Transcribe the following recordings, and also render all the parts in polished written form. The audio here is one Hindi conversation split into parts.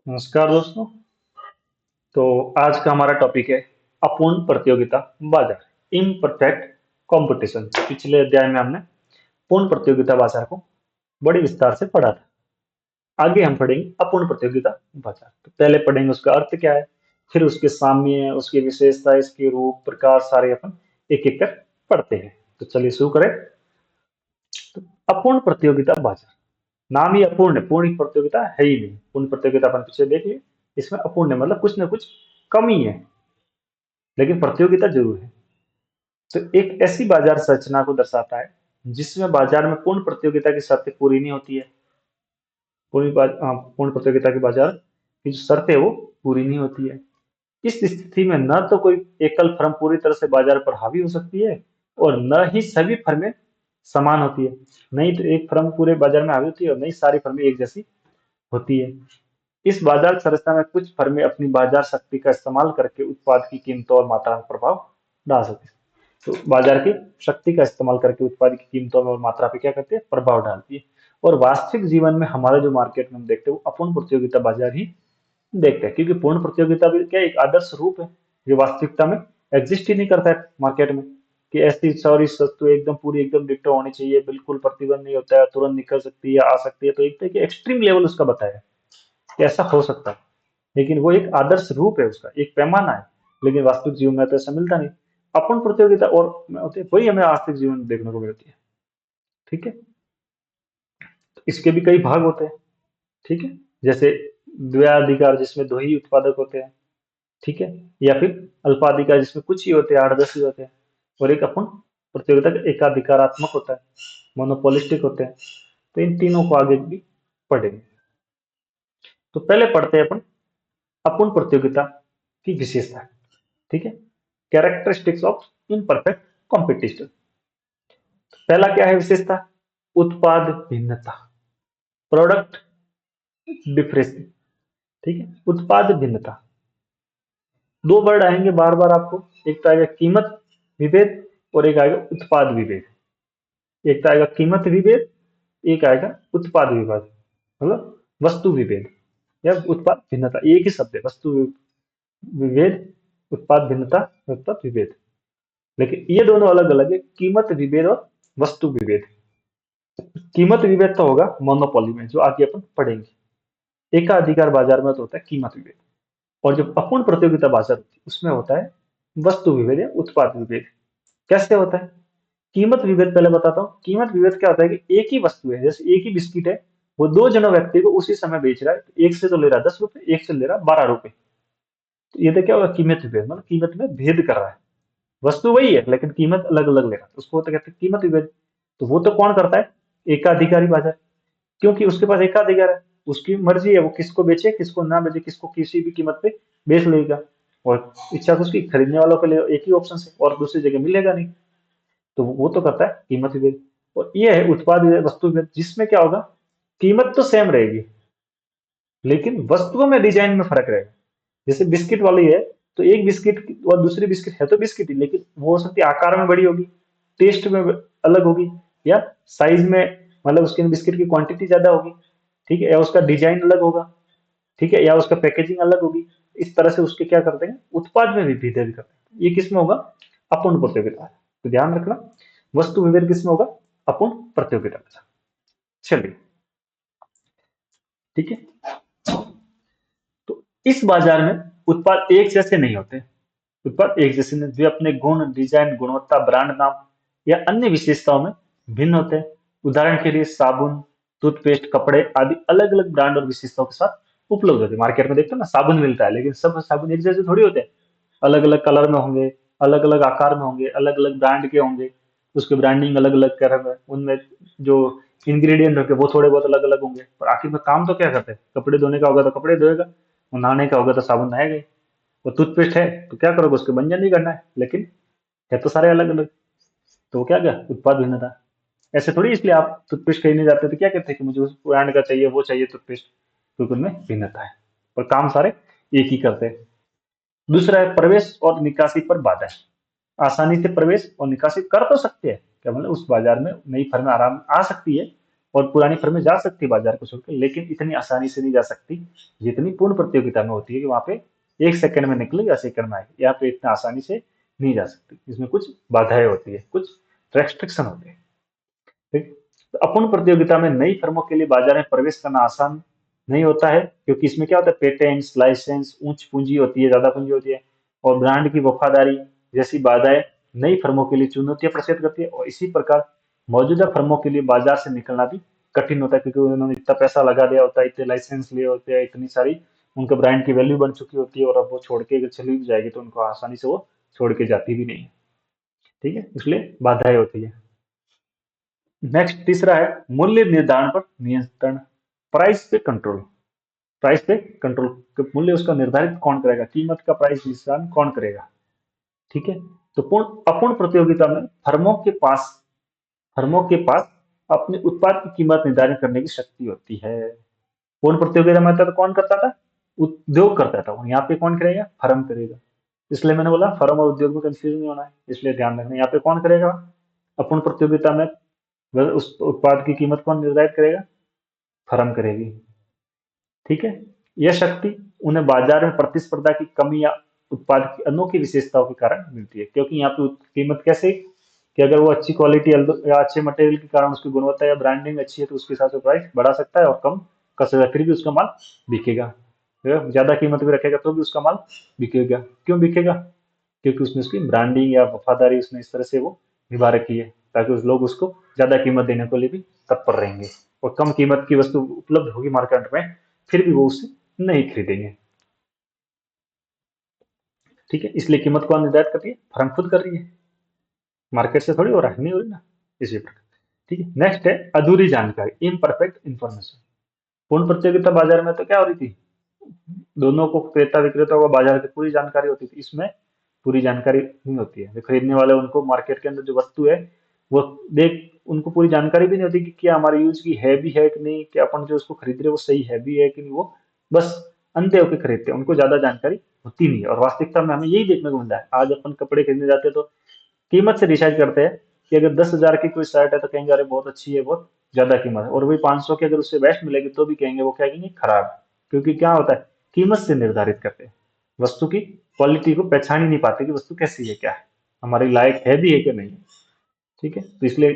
नमस्कार दोस्तों। तो आज का हमारा टॉपिक है अपूर्ण प्रतियोगिता बाजार, इम्परफेक्ट कंपटीशन। पिछले अध्याय में हमने पूर्ण प्रतियोगिता बाजार को बड़ी विस्तार से पढ़ा था। आगे हम पढ़ेंगे अपूर्ण प्रतियोगिता बाजार। तो पहले पढ़ेंगे उसका अर्थ क्या है, फिर उसके साम्य, उसकी विशेषता, इसके रूप प्रकार सारे अपन एक एक कर पढ़ते हैं। तो चलिए शुरू करें। तो अपूर्ण प्रतियोगिता बाजार, नाम ही अपूर्ण है, पूर्ण प्रतियोगिता है ही नहीं। पूर्ण प्रतियोगिता अपन पीछे देख लिए, इसमें अपूर्ण है मतलब कुछ ना कुछ कमी है, लेकिन प्रतियोगिता जरूर है। तो एक ऐसी बाजार संरचना को दर्शाता है जिसमें बाजार में पूर्ण प्रतियोगिता की शर्तें पूरी नहीं होती है। पूर्ण प्रतियोगिता के बाजार की जो शर्तें वो पूरी नहीं होती है। इस स्थिति में न तो कोई एकल फर्म पूरी तरह से बाजार पर हावी हो सकती है, और न ही सभी फर्में समान होती है। नहीं तो एक फर्म पूरे बाजार में हावी होती है और नहीं सारी फर्में एक जैसी होती है। इस बाजार संरचना में कुछ फर्में अपनी बाजार शक्ति का इस्तेमाल करके उत्पाद की कीमतों और मात्रा में प्रभाव डाल सकती है। तो बाजार की शक्ति का इस्तेमाल करके उत्पाद की कीमतों में और मात्रा पे क्या करती है, प्रभाव डालती है। और वास्तविक जीवन में हमारे जो मार्केट में हम देखते हैं वो अपूर्ण प्रतियोगिता बाजार ही देखते हैं, क्योंकि पूर्ण प्रतियोगिता भी क्या एक आदर्श रूप है जो वास्तविकता में एग्जिस्ट ही नहीं करता है मार्केट में। कि ऐसी सारी वस्तु एकदम पूरी एकदम डिट्टो होनी चाहिए, बिल्कुल प्रतिबंध नहीं होता है, तुरंत निकल सकती है, आ सकती है। तो एक तरह एक्सट्रीम लेवल उसका बताया है कि ऐसा हो सकता है, लेकिन वो एक आदर्श रूप है, उसका एक पैमाना है। लेकिन वास्तविक जीवन में तो ऐसा मिलता नहीं। अपूर्ण प्रतियोगिता और होती है, वही हमें वास्तविक जीवन में देखने को मिलती है। ठीक है। तो इसके भी कई भाग होते हैं। ठीक है। जैसे द्वयाधिकार जिसमें दो ही उत्पादक होते हैं। ठीक है। या फिर अल्पाधिकार जिसमें कुछ ही होते हैं, 8-10 ही होते हैं। और एक अपूर्ण प्रतियोगिता का एकाधिकारात्मक होता है, मोनोपोलिस्टिक होते हैं। तो इन तीनों को आगे भी पढ़ेंगे। तो पहले पढ़ते हैं अपन अपूर्ण प्रतियोगिता की विशेषता। ठीक है। Characteristics of imperfect competition. पहला क्या है विशेषता, उत्पाद भिन्नता, प्रोडक्ट डिफरेंस। ठीक है। उत्पाद भिन्नता, दो वर्ड आएंगे बार बार आपको। एक तो आएगा कीमत विभेद और एक आएगा उत्पाद विभेद। एक तो आएगा कीमत विभेद, एक आएगा उत्पाद विभेद, मतलब वस्तु विभेद या उत्पाद भिन्नता। एक ही शब्द है, वस्तु विभेद, उत्पाद भिन्नता, उत्पाद विभेद। लेकिन ये दोनों अलग अलग है, कीमत विभेद और वस्तु विभेद। कीमत विभेद तो होगा मोनोपोली में, जो आगे अपन पढ़ेंगे। एकाधिकार बाजार में तो होता है कीमत विभेद, और जो अपूर्ण प्रतियोगिता बाजार होती है उसमें होता है वस्तु विभेद या उत्पाद विभेद। कैसे होता है कीमत विभेद, पहले बताता हूँ। कीमत विभेद क्या होता है कि एक ही वस्तु है, जैसे एक ही बिस्किट है, वो दो जनों व्यक्ति को उसी समय बेच रहा है। एक से तो ले रहा है 10 रुपए, एक से ले रहा है 12 रुपए। तो ये तो क्या होगा कीमत विभेद, मतलब कीमत में भेद कर रहा है। वस्तु वही है लेकिन कीमत अलग अलग ले रहा है, उसको तो कहते हैं कीमत विभेद। तो वो तो कौन करता है, एकाधिकारी बाजार, क्योंकि उसके पास एकाधिकार है। उसकी मर्जी है वो किसको बेचे किसको ना बेचे, किसको किसी भी कीमत पे बेच लेगा। और इच्छा तो उसकी खरीदने वालों के लिए एक ही ऑप्शन है और दूसरी जगह मिलेगा नहीं। तो वो तो करता है कीमत विभेद। और ये है उत्पाद विभेद, वस्तु विभेद, जिसमें क्या होगा, कीमत तो सेम रहेगी लेकिन वस्तुओं में डिजाइन में फर्क रहेगा। जैसे बिस्किट वाली है, तो एक बिस्किट और दूसरी बिस्किट है तो बिस्किट ही, लेकिन वो हो सकती है आकार में बड़ी होगी, टेस्ट में अलग होगी, या साइज में, मतलब उसके बिस्किट की क्वांटिटी ज्यादा होगी। ठीक है। या उसका डिजाइन अलग होगा। ठीक है। या उसका पैकेजिंग अलग होगी। इस तरह से उसके क्या करते हैं, उत्पाद में भी भेद करते हैं। ये किसमें होगा, अपूर्ण प्रतियोगिता। तो ध्यान रखना, वस्तु विभेद किसमें होगा, अपूर्ण प्रतियोगिता में। चलिए। ठीक है। तो इस बाजार में उत्पाद एक जैसे नहीं होते। उत्पाद एक जैसे नहीं, वे अपने गुण, डिजाइन, गुणवत्ता, ब्रांड नाम या अन्य विशेषताओं में भिन्न होते हैं। उदाहरण के लिए साबुन, टूथपेस्ट, कपड़े आदि अलग अलग ब्रांड और विशेषताओं के साथ उपलब्ध होते हैं। मार्केट में देखते हो ना, साबुन मिलता है, लेकिन सब साबुन एक जैसे थोड़ी होते हैं। अलग अलग कलर में होंगे, अलग अलग आकार में होंगे, अलग अलग ब्रांड के होंगे, उसके ब्रांडिंग अलग अलग कर रहे हैं, उनमें जो इंग्रेडिएंट होंगे वो थोड़े बहुत अलग अलग होंगे। पर आखिर में काम तो क्या करते हैं, कपड़े धोने का होगा तो कपड़े धोएगा, और नहाने का होगा तो साबुन नहाएगा ही। वो टूथपेस्ट है तो क्या करोगे, उसके भंजन नहीं करना है, लेकिन है तो सारे अलग अलग। तो वो क्या गया, उत्पाद भिन्नता। ऐसे थोड़ी, इसलिए आप टूथपेस्ट खरीदने जाते हैं तो क्या कहते हैं कि मुझे उस ब्रांड का चाहिए, वो चाहिए टूथपेस्ट, क्योंकि उनमें भिन्नता है। और काम सारे एक ही करते हैं। दूसरा है प्रवेश और निकासी पर बाधा है। आसानी से प्रवेश और निकासी कर तो सकते हैं, क्या मतलब उस बाजार में नई फर्म आराम आ सकती है, और पुरानी फर्में जा सकती है बाजार को छोड़कर, लेकिन इतनी आसानी से नहीं जा सकती जितनी पूर्ण प्रतियोगिता में होती है कि वहां पे 1 सेकंड में निकले या सेकंड में आए। यहाँ पे इतना आसानी से नहीं जा सकती, इसमें कुछ बाधाएं होती है, कुछ रेस्ट्रिक्शन होते हैं। ठीक, तो अपूर्ण प्रतियोगिता में नई फर्मों के लिए बाजार में प्रवेश करना आसान नहीं होता है, क्योंकि इसमें क्या होता है, पेटेंट्स, लाइसेंस, उच्च पूंजी होती है, ज्यादा पूंजी होती है, और ब्रांड की वफादारी जैसी बाधाएं नई फर्मों के लिए चुनौतियां प्रेषित करती है। और इसी प्रकार मौजूदा फर्मों के लिए बाजार से निकलना भी कठिन होता है, क्योंकि उन्होंने इतना पैसा लगा दिया होता है, इतने लाइसेंस लिए होते हैं, इतनी सारी उनके ब्रांड की वैल्यू बन चुकी होती है, और अब वो छोड़ के अगर चली भी जाएगी तो उनको आसानी से वो छोड़ के जाती भी नहीं है। ठीक है, इसलिए बाधाएं होती है। नेक्स्ट तीसरा है मूल्य निर्धारण पर नियंत्रण, प्राइस पे कंट्रोल। प्राइस पे कंट्रोल, मूल्य उसका निर्धारित कौन करेगा, कीमत का प्राइस निर्धारण कौन करेगा। ठीक है, तो पूर्ण अपूर्ण प्रतियोगिता में फर्मों के पास अपने उत्पाद की कीमत निर्धारित करने की शक्ति होती है। पूर्ण प्रतियोगिता में तो कौन करता था, उद्योग करता था, और यहाँ पे कौन करेगा, फर्म करेगा। इसलिए मैंने बोला फर्म और उद्योग में कंफ्यूजन नहीं होना है, इसलिए ध्यान रखना, यहाँ पे कौन करेगा, अपूर्ण प्रतियोगिता में उस उत्पाद की कीमत कौन निर्धारित करेगा, फर्म करेगी। ठीक है, यह शक्ति उन्हें बाजार में प्रतिस्पर्धा की कमी या उत्पाद की अनोखी विशेषताओं के कारण मिलती है, क्योंकि यहाँ पे कीमत कैसे, कि अगर वो अच्छी क्वालिटी या अच्छे मटेरियल के कारण उसकी गुणवत्ता या ब्रांडिंग अच्छी है तो उसके हिसाब से प्राइस बढ़ा सकता है और कम कर सकता है, फिर भी उसका माल बिकेगा। ज्यादा कीमत भी रखेगा तो भी उसका माल बिकेगा। क्यों बिकेगा, क्योंकि उसने उसकी ब्रांडिंग या वफादारी उसने इस तरह से वो निभा रखी है, ताकि उस लोग उसको ज्यादा कीमत देने के लिए भी तत्पर रहेंगे, और कम कीमत की वस्तु उपलब्ध होगी मार्केट में फिर भी वो उसे नहीं खरीदेंगे। ठीक है, इसलिए कीमत कौन निर्धारित करती है, फर्म खुद कर रही है, मार्केट से थोड़ी हो रहा है, नहीं हो रही ना, इसी प्रकार। ठीक है, नेक्स्ट है अधूरी जानकारी, इम्परफेक्ट इंफॉर्मेशन। पूर्ण प्रतियोगिता बाजार में तो क्या हो रही थी, दोनों को, क्रेता विक्रेता को बाजार की पूरी जानकारी होती थी, इसमें पूरी जानकारी नहीं होती है। जो खरीदने वाले उनको मार्केट के अंदर जो वस्तु है वो देख, उनको पूरी जानकारी भी नहीं होती कि क्या हमारे यूज की है भी है कि नहीं, क्या अपन जो उसको खरीद रहे हैं वो सही है भी है कि नहीं, वो बस अंधे होकर खरीदते हैं, उनको ज्यादा जानकारी होती नहीं है। और वास्तविकता में हमें यही देखने को मिलता है, आज अपन कपड़े खरीदने जाते हैं तो कीमत से डिसाइड करते हैं, कि अगर 10,000 की कोई शर्ट है तो कहेंगे अरे बहुत अच्छी है, बहुत ज्यादा कीमत है, और वही 500 की अगर उससे बेस्ट मिलेगी तो भी कहेंगे, वो क्या कहेंगे, खराब है। क्योंकि क्या होता है, कीमत से निर्धारित करते हैं, वस्तु की क्वालिटी को पहचान ही नहीं पाते कि वस्तु कैसी है, क्या है, हमारे लायक है भी है कि नहीं है। ठीक है, तो इसलिए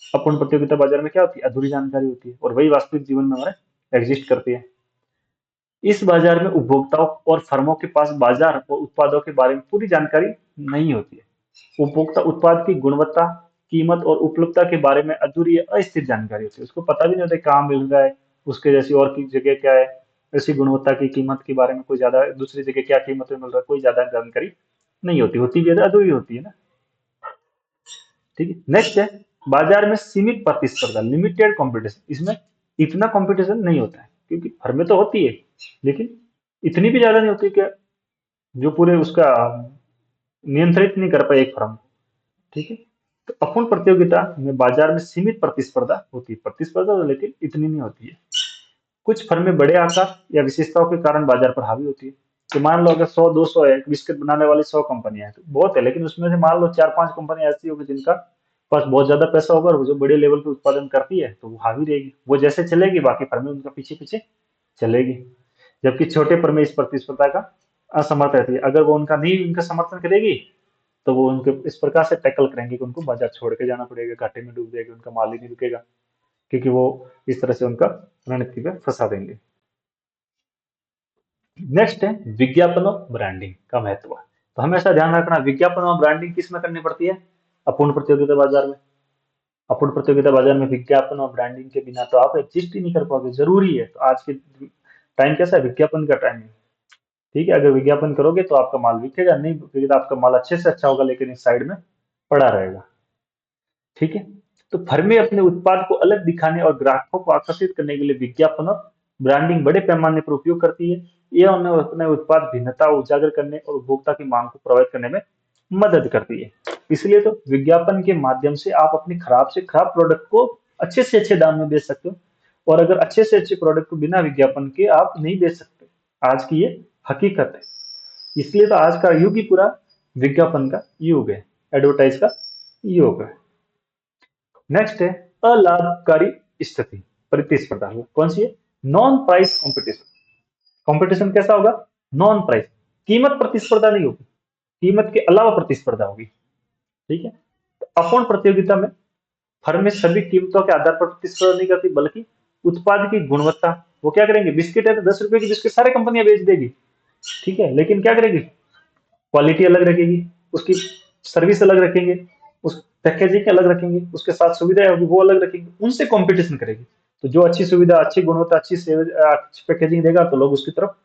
अपूर्ण प्रतियोगिता बाजार में क्या होती है, अधूरी जानकारी होती है, और वही वास्तविक जीवन में हमारे एग्जिस्ट करती है। इस बाजार में उपभोक्ताओं और फर्मों के पास बाजार और उत्पादों के बारे में पूरी जानकारी नहीं होती है। उपभोक्ता उत्पाद की गुणवत्ता, कीमत और उपलब्धता के बारे में अधूरी या अस्थिर जानकारी होती है, उसको पता भी नहीं होता कहाँ मिल रहा है, उसके जैसी और की जगह क्या है, ऐसी गुणवत्ता की कीमत के बारे में कोई ज्यादा दूसरी जगह क्या कीमत में मिल रहा है, कोई ज्यादा जानकारी नहीं होती, होती भी है तो अधूरी होती है ना। ठीक है, नेक्स्ट है बाजार में सीमित प्रतिस्पर्धा, लिमिटेड कंपटीशन। इसमें इतना कंपटीशन नहीं होता है, क्योंकि फर्में तो होती है लेकिन इतनी भी ज्यादा नहीं होती कि जो पूरे उसका नियंत्रित नहीं कर पाए एक फर्म। ठीक है, तो अपूर्ण प्रतियोगिता में बाजार में सीमित प्रतिस्पर्धा होती है, प्रतिस्पर्धा तो लेकिन इतनी नहीं होती है। कुछ फर्में बड़े आकार या विशेषताओं के कारण बाजार पर हावी होती है। तो मान लो अगर 100-200 है, बिस्किट बनाने वाली 100 कंपनियां हैं तो बहुत है, लेकिन उसमें से मान लो 4-5 कंपनी ऐसी होगी जिनका पास बहुत ज्यादा पैसा होगा, और वो जो बड़े लेवल पे उत्पादन करती है तो वो हावी रहेगी, वो जैसे चलेगी बाकी फर्में उनका पीछे पीछे चलेगी। जबकि छोटे फर्में इस प्रतिस्पर्धा का असमर्थ रहती है, अगर वो उनका नहीं उनका समर्थन करेगी तो वो उनके इस प्रकार से टैकल करेंगे कि उनको बाजार छोड़ के जाना पड़ेगा, घाटे में डूब जाएगी, उनका माल ही नहीं बिकेगा, क्योंकि वो इस तरह से उनका रणनीति पे फंसा देंगे। नेक्स्ट है विज्ञापन और ब्रांडिंग का महत्व। तो हमेशा ध्यान रखना, विज्ञापन और ब्रांडिंग किस में करनी पड़ती है, अपूर्ण प्रतियोगिता बाजार में। अपूर्ण प्रतियोगिता बाजार में विज्ञापन और ब्रांडिंग के बिना तो आप एग्जिस्ट ही नहीं कर पाओगे, जरूरी है। तो आज के टाइम कैसा है, विज्ञापन का टाइम है। ठीक है, अगर विज्ञापन करोगे तो आपका माल बिकेगा, नहीं बिकेगा तो आपका माल अच्छे से अच्छा होगा लेकिन इस साइड में पड़ा रहेगा। ठीक है, तो फर्में अपने उत्पाद को अलग दिखाने और ग्राहकों को आकर्षित करने के लिए विज्ञापन और ब्रांडिंग बड़े पैमाने पर उपयोग करती है। यह उन्हें अपने उत्पाद भिन्नता उजागर करने और उपभोक्ता की मांग को प्रभावित करने में मदद करती है। इसलिए तो विज्ञापन के माध्यम से आप अपनी खराब से खराब प्रोडक्ट को अच्छे से अच्छे दाम में बेच सकते हो, और अगर अच्छे से अच्छे प्रोडक्ट को बिना विज्ञापन के आप नहीं बेच सकते। आज की ये हकीकत है। इसलिए तो आज का युग ही पूरा विज्ञापन का युग है, एडवर्टाइज का युग है। नेक्स्ट है अलाभकारी स्थिति, प्रतिस्पर्धा कौन सी है? Non price competition. कंपटीशन कैसा होगा? नॉन प्राइस, कीमत प्रतिस्पर्धा नहीं होगी, कीमत के अलावा प्रतिस्पर्धा होगी। ठीक है, तो अपूर्ण प्रतियोगिता में फर्में सभी कीमतों के आधार पर प्रतिस्पर्धा नहीं करती, बल्कि उत्पाद की गुणवत्ता, वो क्या करेंगे? बिस्किट है तो 10 रुपए की बिस्किट सारी कंपनियां बेच देगी, ठीक है, लेकिन क्या करेगी? क्वालिटी अलग रखेगी, उसकी सर्विस अलग रखेंगे, उस पैकेजिंग अलग रखेंगे, उसके साथ सुविधाएं होगी वो अलग रखेंगे, उनसे कंपटीशन करेगी। तो जो अच्छी सुविधा, अच्छी गुणवत्ता, अच्छी पैकेजिंग देगा तो लोग उसकी तरफ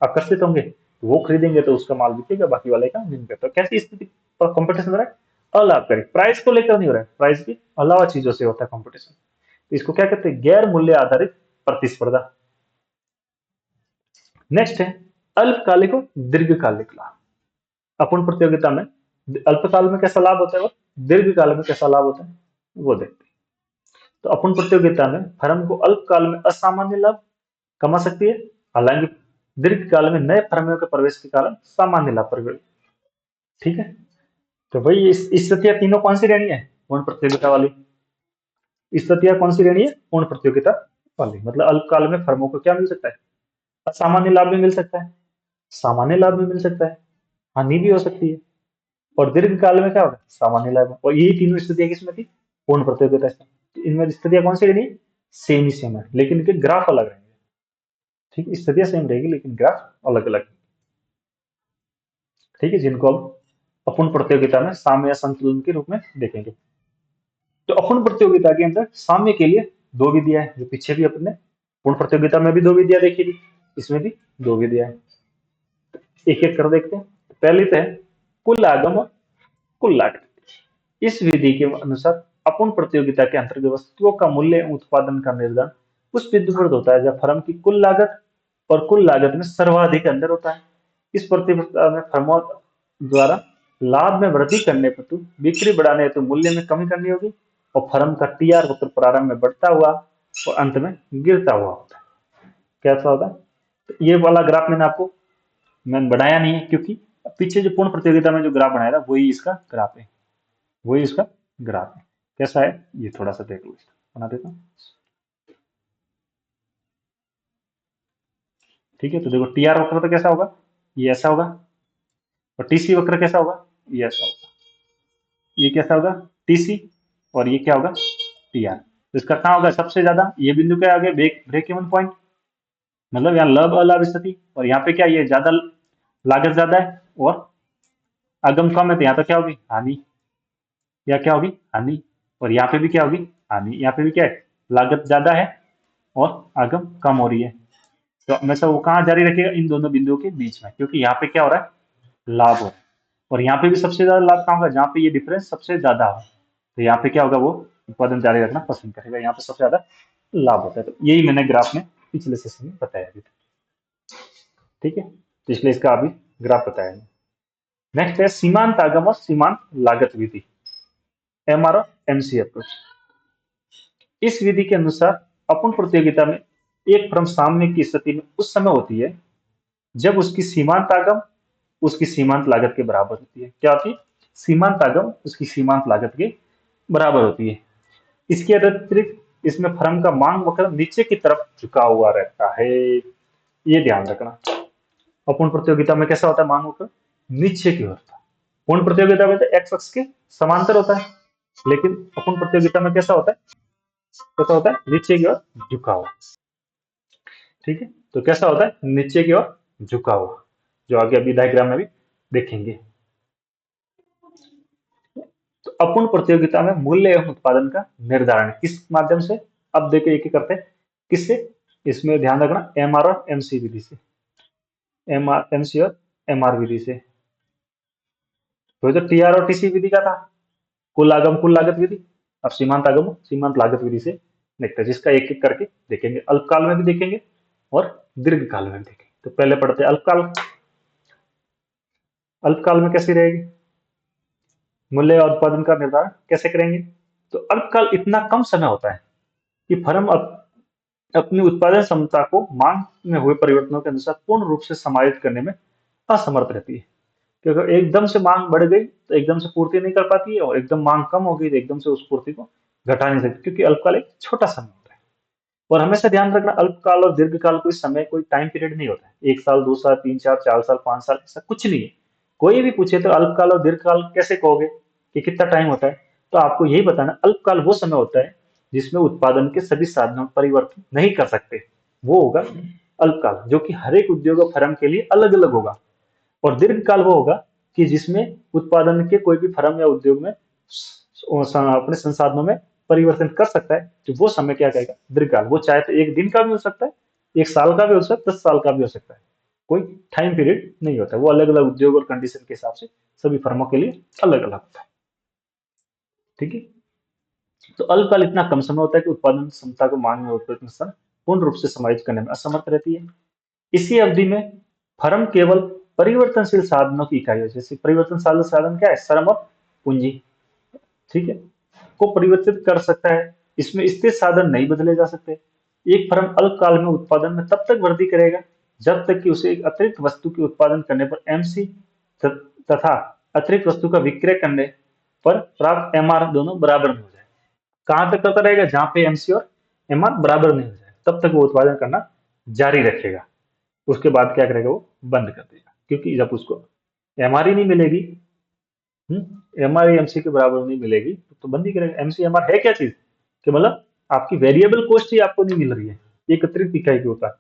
आकर्षित होंगे, तो वो खरीदेंगे, तो उसका माल बिकेगा, बाकी वाले का नहीं बिकेगा। तो कैसी स्थिति पर कंपटीशन हो रहा है? अलाभकारी, प्राइस को लेकर नहीं हो रहा है, प्राइस के अलावा चीजों से होता है कंपटीशन। तो इसको क्या कहते हैं? गैर मूल्य आधारित प्रतिस्पर्धा। नेक्स्ट है अल्पकालिक और दीर्घकालिक लाभ। अपूर्ण प्रतियोगिता में अल्पकाल में कैसा लाभ होता है और दीर्घकाल में कैसा लाभ होता है, वो देखते हैं। तो अपूर्ण प्रतियोगिता में फर्म को अल्पकाल में असामान्य लाभ कमा सकती है, हालांकि दीर्घकाल में नए फर्मों के प्रवेश के कारण सामान्य लाभ पर। ठीक है, तो भाई इस स्थितियां तीनों कौन सी रहनी है? पूर्ण प्रतियोगिता वाली। स्थितियां कौन सी रहनी है? पूर्ण प्रतियोगिता वाली। मतलब अल्पकाल में फर्मों को क्या मिल सकता है? असामान्य लाभ भी मिल सकता है, सामान्य लाभ भी मिल सकता है, हानि भी हो सकती है, और दीर्घकाल में क्या होगा? सामान्य लाभ। और यही तीनों स्थितियां किसमें थी? पूर्ण प्रतियोगिता से। तो इनमें स्थितियां कौन सी रहनी? सेम ही सेम है, लेकिन इनके ग्राफ अलग रहेंगे। ठीक है, स्थितियां सेम रहेगी लेकिन ग्राफ अलग अलग। ठीक है, जिनको अब अपूर्ण प्रतियोगिता में साम्य या संतुलन के रूप में देखेंगे। तो अपूर्ण प्रतियोगिता के अंदर साम्य के लिए दो विधियां है, जो पीछे भी अपने पूर्ण प्रतियोगिता में भी दो विधियां देखी थी, इसमें भी दो विधियां है। एक एक कर देखते हैं। पहली तो है कुल आगम और कुल लागत। इस विधि के अनुसार अपूर्ण प्रतियोगिता के अंतर्गत वस्तुओं का मूल्य एवं उत्पादन का निर्धारण उस बिंदु पर होता है जब फर्म की कुल लागत और कुल लागत में सर्वाधिक अंतर होता है। इस प्रतियोगिता में फर्मों द्वारा लाभ में वृद्धि करने हेतु, बिक्री बढ़ाने हेतु मूल्य में कमी करनी होगी, और फर्म का टीआर वक्र प्रारंभ में बढ़ता हुआ और अंत में गिरता हुआ होता है। कैसा होता है? तो ये वाला ग्राफ मैंने बनाया नहीं है, क्योंकि पीछे जो पूर्ण प्रतियोगिता में जो ग्राफ बनाया था वही इसका ग्राफ है, वही इसका ग्राफ है। कैसा है ये थोड़ा सा देख लो, बना देता हूँ। ठीक है, तो देखो टीआर वक्र तो कैसा होगा? ये ऐसा होगा। और टीसी वक्र कैसा होगा? ये ऐसा होगा। ये कैसा होगा? टीसी। और ये क्या होगा? टीआर। तो इसका कहाँ होगा सबसे ज्यादा? ये बिंदु क्या आ गया? ब्रेक इवन पॉइंट, मतलब यहाँ लाभ अलाभ स्थिति। और यहाँ पे क्या, ये ज्यादा लागत ज्यादा है और आगम कम है, तो यहाँ पे क्या होगी? हानि। या क्या होगी? हानि। और यहाँ पे भी क्या होगी? हानि। यहाँ पे भी क्या है? लागत ज्यादा है और आगम कम हो रही है। तो हमेशा वो कहाँ जारी रखेगा? इन दोनों बिंदुओं के बीच में, क्योंकि यहाँ पे क्या हो रहा है? लाभ हो रहा है। और यहाँ पे भी सबसे ज्यादा लाभ कहाँ होगा? जहाँ पे ये डिफरेंस सबसे ज्यादा हो, तो यहाँ पे क्या होगा? वो उत्पादन जारी रखना पसंद करेगा, यहाँ पे सबसे ज्यादा लाभ होता है। तो यही मैंने ग्राफ में पिछले सेशन में बताया अभी तक। ठीक है, तो इसलिए इसका अभी ग्राफ बताया। नेक्स्ट है सीमांत आगम और सीमांत लागत विधि, एमआर और एमसी अप्रोच। इस विधि के अनुसार अपूर्ण प्रतियोगिता में एक फर्म सामने की स्थिति में उस समय होती है जब उसकी सीमांत आगम उसकी सीमांत लागत के बराबर होती है। क्या होती है? सीमांत आगम उसकी सीमांत लागत के बराबर होती है। इसके अतिरिक्त इसमें फर्म का मांग वक्र नीचे की तरफ झुका हुआ रहता है, ये ध्यान रखना। अपूर्ण प्रतियोगिता में कैसा होता है? मांग वक्र नीचे की ओर था। पूर्ण प्रतियोगिता में तो एक्स अक्ष के समांतर होता है, लेकिन अपूर्ण प्रतियोगिता में कैसा होता है? कैसा होता है? नीचे की ओर झुका हुआ। ठीक है, तो कैसा होता है? नीचे की ओर झुका हुआ, जो आगे अभी डायग्राम में भी देखेंगे। तो अपूर्ण प्रतियोगिता में मूल्य एवं उत्पादन का निर्धारण किस माध्यम से? अब देखिए एक एक करते हैं। किससे? इसमें ध्यान रखना, एमआर और एमसी विधि से। एमसी और एमआर विधि से। तो जो टीआर और टीसी विधि का था, कुल आगम कुल लागत विधि। अब सीमांत आगम सीमांत लागत विधि से देखते हैं, जिसका एक एक करके देखेंगे। अल्पकाल में भी देखेंगे और दीर्घकाल में भी देखेंगे। तो पहले पढ़ते हैं अल्पकाल। अल्पकाल में कैसी रहेगी? मूल्य और उत्पादन का निर्धारण कैसे करेंगे? तो अल्पकाल इतना कम समय होता है कि फर्म अपनी उत्पादन क्षमता को मांग में हुए परिवर्तनों के अनुसार पूर्ण रूप से समायोजित करने में असमर्थ रहती है। क्योंकि एकदम से मांग बढ़ गई तो एकदम से पूर्ति नहीं कर पाती है, और एकदम मांग कम हो गई तो एकदम से उस पूर्ति को घटा नहीं सकती, क्योंकि अल्पकाल एक छोटा समय होता है। और हमेशा ध्यान रखना, अल्पकाल और दीर्घकाल कोई समय, कोई टाइम पीरियड नहीं होता है। 1 साल, 2 साल, 3 साल, 4 साल, 5 साल, ऐसा कुछ नहीं है। कोई भी पूछे तो अल्पकाल और दीर्घकाल कैसे कहोगे कि कितना टाइम होता है, तो आपको यही बताना, अल्पकाल वो समय होता है जिसमें उत्पादन के सभी साधनों में परिवर्तन नहीं कर सकते, वो होगा अल्पकाल, जो कि हर एक उद्योग और फर्म के लिए अलग अलग होगा। और दीर्घकाल वो होगा कि जिसमें उत्पादन के कोई भी फर्म या उद्योग में अपने संसाधनों में परिवर्तन कर सकता है, तो वो समय क्या कहेगा, दीर्घकाल। वो चाहे तो 1 दिन का भी हो सकता है, 1 साल का भी हो सकता है, 10 साल का भी हो सकता है, कोई टाइम पीरियड नहीं होता। वो अलग अलग उद्योग और कंडीशन के हिसाब से सभी फर्मों के लिए अलग अलग होता है। ठीक है। तो अल्पकाल इतना कम समय होता है कि उत्पादन क्षमता को मांग में उत्पादन पूर्ण रूप से समायोजित करने में असमर्थ रहती है। इसी अवधि में फर्म केवल परिवर्तनशील साधनों की इकाई है। जैसे परिवर्तनशील साधन क्या है, श्रम और पूंजी, ठीक है, को परिवर्तित कर सकता है। इसमें स्थिर साधन नहीं बदले जा सकते। एक फर्म अल्पकाल में उत्पादन में तब तक वृद्धि करेगा जब तक कि उसे एक अतिरिक्त वस्तु के उत्पादन करने पर एमसी तथा अतिरिक्त वस्तु का विक्रय करने पर प्राप्त एमआर दोनों बराबर नहीं हो जाए। कहां तक करता रहेगा, जहां पे एमसी और एमआर बराबर नहीं हो जाए तब तक वो उत्पादन करना जारी रखेगा। उसके बाद क्या करेगा, वो बंद कर देगा, क्योंकि जब उसको एमआर ही नहीं मिलेगी, एमआर एमसी के बराबर नहीं मिलेगी, तो बंद ही करेगा। एमसी एमआर है क्या चीज, कि मतलब आपकी वेरिएबल कॉस्ट ही आपको नहीं मिल रही है, एक अतिरिक्त इकाई के ऊपर।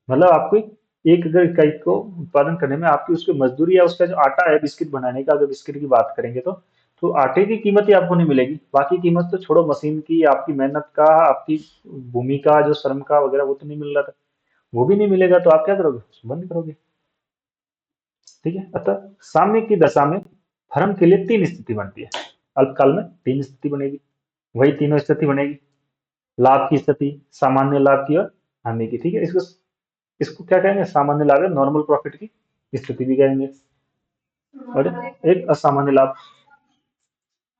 मतलब आपको एक अगर इकाई को उत्पादन करने में आपकी उसकी मजदूरी या उसका जो आटा है बिस्किट बनाने का, अगर बिस्किट की बात करेंगे तो आटे की कीमत ही आपको नहीं मिलेगी, बाकी कीमत तो छोड़ो, मशीन की, आपकी मेहनत का, आपकी भूमि का, जो श्रम का वगैरह, वो तो नहीं मिल रहा था, वो भी नहीं मिलेगा, तो आप क्या करोगे, बंद करोगे। ठीक है। अतः साम्य की दशा में फर्म के लिए 3 स्थिति बनती है। अल्पकाल में 3 स्थिति बनेगी, वही तीनों स्थिति बनेगी, लाभ की स्थिति, सामान्य लाभ की और हानि की। ठीक है। इसको इसको क्या कहेंगे, सामान्य लाभ या नॉर्मल प्रॉफिट की स्थिति भी कहेंगे, और एक असामान्य लाभ।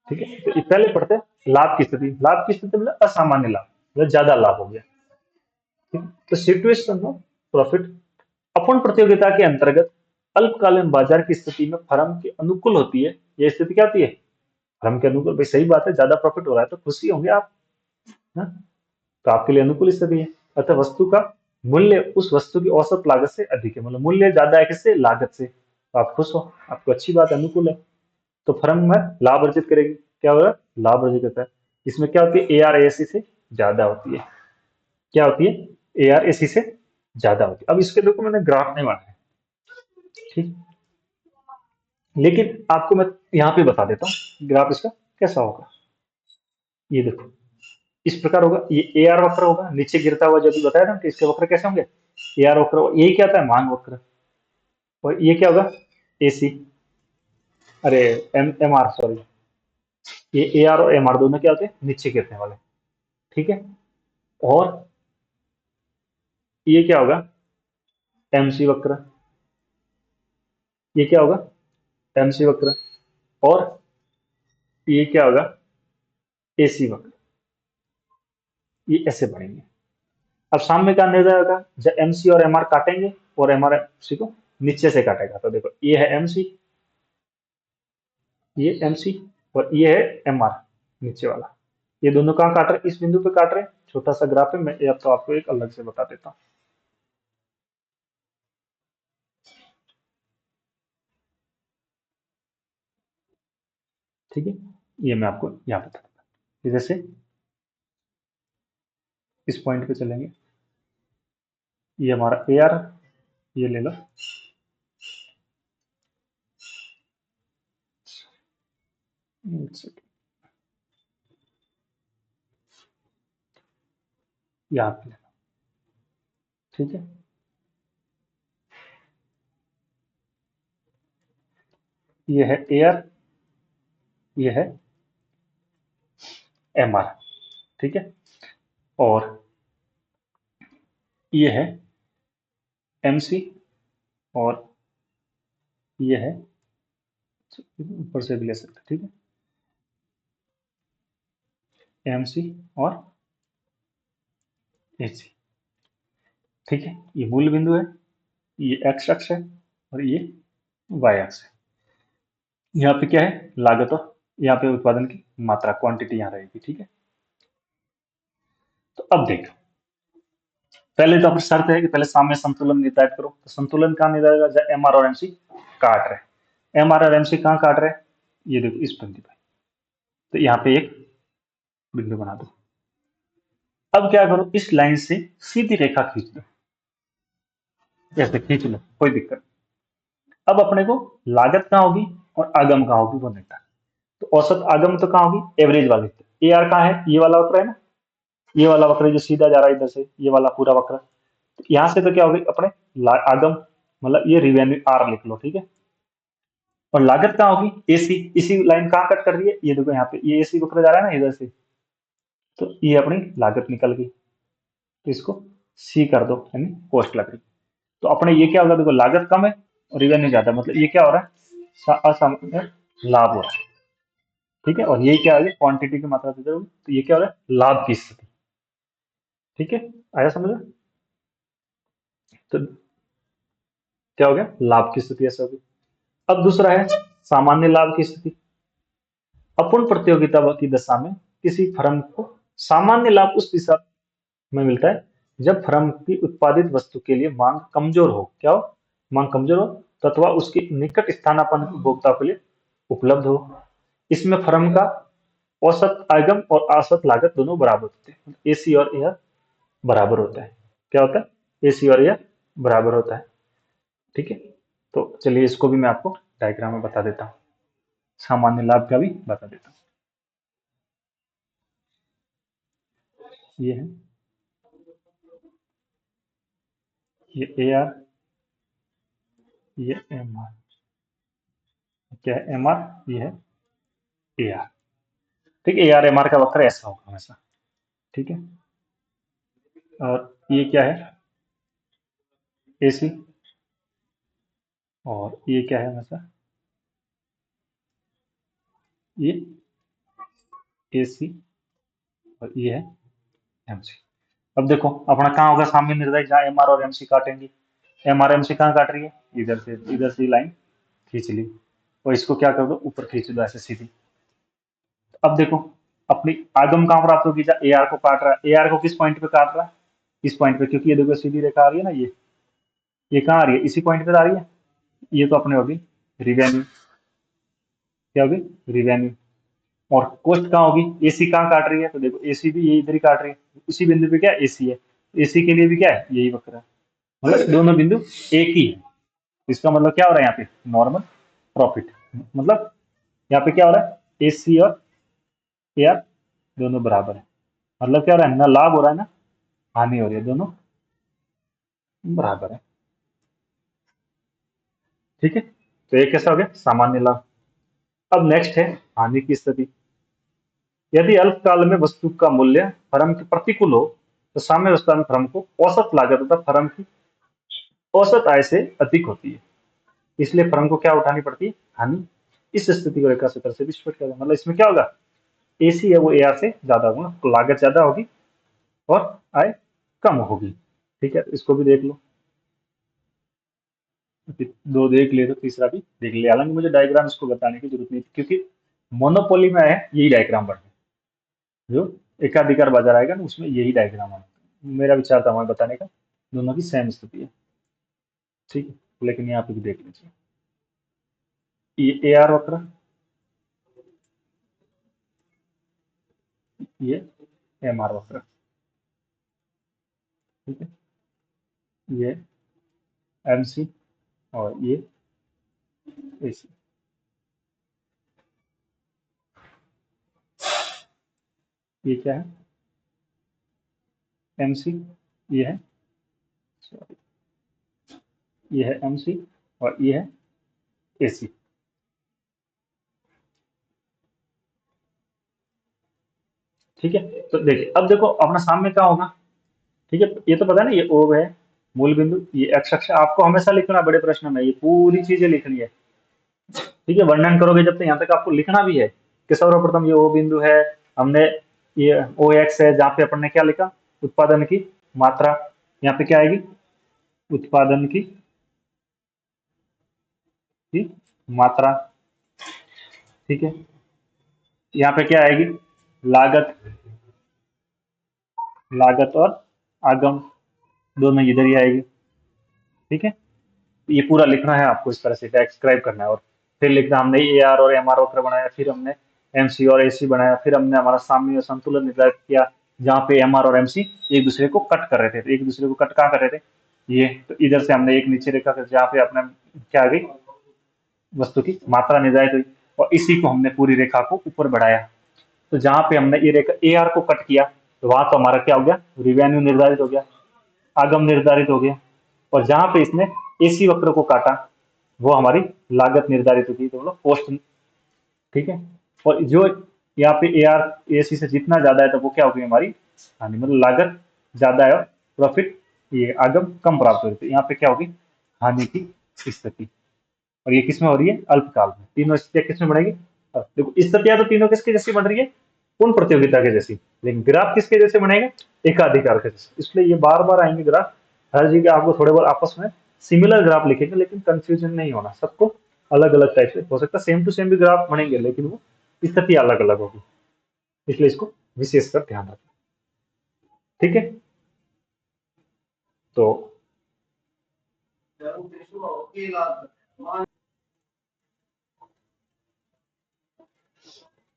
ठीक है। तो पहले पढ़ते हैं लाभ की स्थिति। लाभ की स्थिति मतलब असामान्य लाभ, मतलब ज्यादा लाभ हो गया। ठीक है। तो सिचुएशन ऑफ प्रॉफिट, अपूर्ण प्रतियोगिता के अंतर्गत अल्पकालीन बाजार की स्थिति में फर्म के अनुकूल होती है। यह स्थिति क्या होती है, फर्म के अनुकूल। भाई सही बात है, ज्यादा प्रॉफिट हो रहा है तो खुशी होंगे आप, है? तो आपके लिए अनुकूल स्थिति है। अतः वस्तु का मूल्य उस वस्तु की औसत लागत से अधिक है, मतलब मूल्य ज्यादा है किससे, लागत से, तो आप खुश हो, आपको अच्छी बात, अनुकूल है, तो फर्म में लाभ अर्जित करेगी। क्या होगा, लाभ अर्जित करता है। इसमें क्या होती है, ए आर ए सी से ज्यादा होती है। क्या होती है, ए आर ए सी से ज्यादा होती है। अब इसके देखो मैंने ग्राफ नहीं बनाया, ठीक, लेकिन आपको मैं यहाँ पे बता देता हूँ ग्राफ इसका कैसा होगा। ये देखो, इस प्रकार होगा, ये ए आर वक्र होगा, नीचे गिरता हुआ, जब भी बताया था कि इसके वक्र कैसे होंगे, ए आर वक्र, यही क्या होता है, मांग वक्र। और ये क्या होगा, ए सी, अरे एम एम आर सॉरी, ये ए आर और एम आर दोनों क्या होते हैं, नीचे गिरने वाले। ठीक है। और ये क्या होगा, एम सी वक्र, ये क्या होगा, एम सी वक्र। और ये क्या होगा, ए सी वक्र। ये ऐसे बढ़ेंगे। अब सामने का निर्णय होगा, जब एम सी और एम आर काटेंगे और एम आर सी को नीचे से काटेगा, तो देखो ये है एम सी, ये एम सी, और ये है एम आर नीचे वाला। ये दोनों कहाँ काट रहे, इस बिंदु पे काट रहे हैं। छोटा सा ग्राफ है, मैं अब तो आपको एक अलग से बता देता हूँ। ठीक है। ये मैं आपको यहाँ बता दूंगा, जैसे इस पॉइंट पे चलेंगे, ये हमारा ए आर, ये ले लो, यहाँ पे ले लो। ठीक है। ये है ए आर, ये है एम आर। ठीक है। और ये है एम सी, और ये है, ऊपर से भी ले सकते, ठीक है, एम सी और ए सी। ठीक है। ये मूल बिंदु है, ये एक्स अक्ष है, और ये वाई अक्ष है। यहाँ पे क्या है, लागत, और यहाँ पे उत्पादन की मात्रा, क्वांटिटी यहाँ रहेगी। ठीक है। तो अब देखो, पहले तो अपनी शर्त है कि पहले साम्य संतुलन निर्धारित करो। तो संतुलन कहाँ निर्धारित होगा, जब एम आर और एमसी काट रहे। एम आर और एमसी कहाँ काट रहे हैं, ये देखो इस बिंदु पे। तो यहाँ पे एक बिंदु बना दो। अब क्या करो, इस लाइन से सीधी रेखा खींच दो, जैसे खींच लो, कोई दिक्कत नहीं। अब अपने को लागत कहाँ होगी और आगम कहाँ होगी वो देखना। तो औसत आगम तो कहाँ होगी, एवरेज वाले। ए आर कहाँ है, ये वाला वक्र है ना, ये वाला वक्र जो सीधा जा रहा है इधर से, ये वाला पूरा वक्र। तो यहाँ से तो क्या होगी अपने आगम, मतलब ये रिवेन्यू आर लिख लो, ठीक है। और लागत कहाँ होगी, एसी। इसी लाइन कहाँ कट कर रही है, ये देखो यहाँ पे, ये एसी वक्र जा रहा है ना इधर से। तो ये अपनी लागत निकल गई। तो इसको सी कर दो, यानी कॉस्ट लग रही। तो अपने ये क्या होगा, देखो लागत कम है और रिवेन्यू ज्यादा, मतलब ये क्या हो रहा है, असामान्य लाभ हो रहा है, ठीक है। और ये क्या है, क्वांटिटी की मात्रा से जरूर, तो ये क्या हो रहा है, लाभ की स्थिति, ठीक है। आया समझ में? तो क्या हो गया, लाभ की स्थिति ऐसा होगी। अब दूसरा है सामान्य लाभ की स्थिति। अपूर्ण प्रतियोगिता की दशा में किसी फर्म को सामान्य लाभ उस दिशा में मिलता है जब फर्म की उत्पादित वस्तु के लिए मांग कमजोर हो। क्या हो, मांग कमजोर हो, अथवा उसके निकट स्थानापन्न उपभोक्ताओं के लिए उपलब्ध हो। इसमें फर्म का औसत आगम और औसत लागत दोनों बराबर होते हैं, एसी और यह बराबर होता है। क्या होता है, एसी और यह बराबर होता है, ठीक है। तो चलिए इसको भी मैं आपको डायग्राम में बता देता हूँ, सामान्य लाभ का भी बता देता हूँ। ये है, ये ए आर, ये एम आर। क्या है एम आर, ये है ए आर, ठीक है। ए आर एम आर का वक्र ऐसा होगा हमेशा, ठीक है। और ये क्या है, ए सी। और ये क्या है हमेशा, ये ए सी। और ये है एम सी। अब देखो अपना कहाँ होगा साम्य निर्धारित, जहाँ एम आर और एम सी काटेंगे। एम आर एम सी कहाँ काट रही है, इधर से लाइन खींच ली, और इसको क्या कर दो, ऊपर खींच दो ऐसे सीधी। अब देखो अपनी आगम कहाँ प्राप्त होगी, जहाँ ए आर को काट रहा है। ए आर को किस पॉइंट पे काट रहा है, इस पॉइंट पे, क्योंकि ये देखो सीधी रेखा आ रही है ना, ये कहाँ आ रही है, इसी पॉइंट पे आ रही है। ये तो अपने होगी रिवेन्यू, क्या होगी, रिवेन्यू। और कॉस्ट कहाँ होगी, एसी कहाँ काट रही है, तो देखो एसी भी ये इधर ही काट रही है, उसी बिंदु पे क्या एसी है। एसी के लिए भी क्या है, यही वक्र है, मतलब दोनों बिंदु एक ही है। इसका मतलब क्या हो रहा है यहाँ पे, नॉर्मल प्रॉफिट। मतलब यहाँ पे क्या हो रहा है, एसी और एआर दोनों बराबर है। मतलब क्या हो रहा है, ना लाभ हो रहा है ना हानि हो रही है, दोनों बराबर है, ठीक है। तो ये कैसा हो गया, सामान्य लाभ। अब नेक्स्ट है हानि की स्थिति। यदि अल्पकाल में वस्तु का मूल्य फर्म के प्रतिकूल हो, तो साम्य अवस्था में फर्म को औसत लागत तथा फर्म की औसत आय से अधिक होती है, इसलिए फर्म को क्या उठानी पड़ती है, हानि। इस स्थिति को रेखा सूत्र से भी स्पष्ट कर, मतलब इसमें क्या होगा, एसी है वो ए आर से ज्यादा होगा, तो लागत ज्यादा होगी और आय कम होगी, ठीक है। इसको भी देख लो, दो देख ले तो तीसरा भी देख ले। हालांकि मुझे डायग्राम इसको बताने की जरूरत नहीं थी, क्योंकि मोनोपोली में है यही डायग्राम बढ़े, जो एकाधिकार बाजार आएगा ना उसमें यही डायग्राम आएगा। मेरा विचार था वहां बताने का, दोनों की सेम स्थिति है, ठीक है। लेकिन यहाँ पे भी देख लीजिए, ये ए आर वक्र, ये एम आर वक्र, ठीक है। ये एम सी और ये ए सी। ये क्या है, एम सी, ये है, sorry, ये है एम सी और ये है ए सी, ठीक है। तो देखिए अब देखो अपना सामने क्या होगा, ठीक है। ये तो पता है ना, ये ओ है मूल बिंदु, ये एक्स अक्ष। आपको हमेशा लिखना बड़े प्रश्न में, ये पूरी चीजें लिखनी है, ठीक है। वर्णन करोगे जब तक यहाँ तक आपको लिखना भी है कि सर्वप्रथम ये ओ बिंदु है, हमने ये ओ एक्स है, जहाँ पे अपन ने क्या लिखा, उत्पादन की मात्रा। यहाँ पे क्या आएगी, उत्पादन की मात्रा, ठीक है। यहाँ पे क्या आएगी, लागत, लागत और आगम, दोनों इधर ही आएगी। ठीक है, ये पूरा लिखना है आपको, इस तरह से डिस्क्राइब करना है। और फिर लिखना, हमने ए आर और एम आर वक्र बनाया, फिर हमने एम सी और ए सी बनाया, फिर हमने हमारा साम्य और संतुलन निर्धारित किया, जहाँ पे एम आर और एम सी एक दूसरे को कट कर रहे थे। तो एक दूसरे को कट कहाँ कर रहे थे, ये तो इधर से हमने एक नीचे रेखा कर, जहाँ पे अपने क्या आ गई, वस्तु की मात्रा निर्धारित हुई, और इसी को हमने पूरी रेखा को ऊपर बढ़ाया। तो जहाँ पे हमने ये रेखा ए आर को कट किया, तो वहां तो हमारा क्या हो गया, रिवेन्यू निर्धारित हो गया, आगम निर्धारित हो गया। और जहां पे इसने एसी वक्र को काटा, वो हमारी लागत निर्धारित होगी, तो बोलो कॉस्ट। ठीक है, और जो यहाँ पे ए आर ए सी से जितना ज्यादा है, तो वो क्या होगी हमारी हानि, मतलब लागत ज्यादा है और प्रॉफिट, ये आगम कम प्राप्त हो रही है। तो यहाँ पे क्या होगी, हानि की स्थिति। और ये किसमें हो रही है, अल्पकाल में। तीनों स्थितियां किसमें बढ़ेगी, देखो स्थितियां तो तीनों किसके जैसी बन रही है, पूर्ण प्रतियोगिता के जैसी, लेकिन ग्राफ किसके जैसे बनेगा, एकाधिकार के जैसे। इसलिए ये बार बार आएंगे ग्राफ, हर जगह आपको थोड़े बहुत आपस में सिमिलर ग्राफ लिखेंगे, लेकिन कंफ्यूजन नहीं होना, सबको अलग अलग टाइप से हो सकता है, सेम टू सेम भी ग्राफ बनेंगे, लेकिन वो स्थिति अलग अलग होगी। इसलिए इसको विशेषकर ध्यान रखें। ठीक है, तो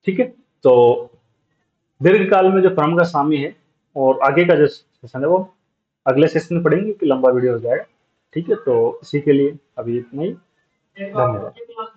ठीक है, तो दीर्घकाल में जो फर्म का सामी है, और आगे का जो सेशन है वो अगले सेशन में पढ़ेंगे, कि लंबा वीडियो हो जाएगा। ठीक है, तो इसी के लिए अभी इतना ही। धन्यवाद।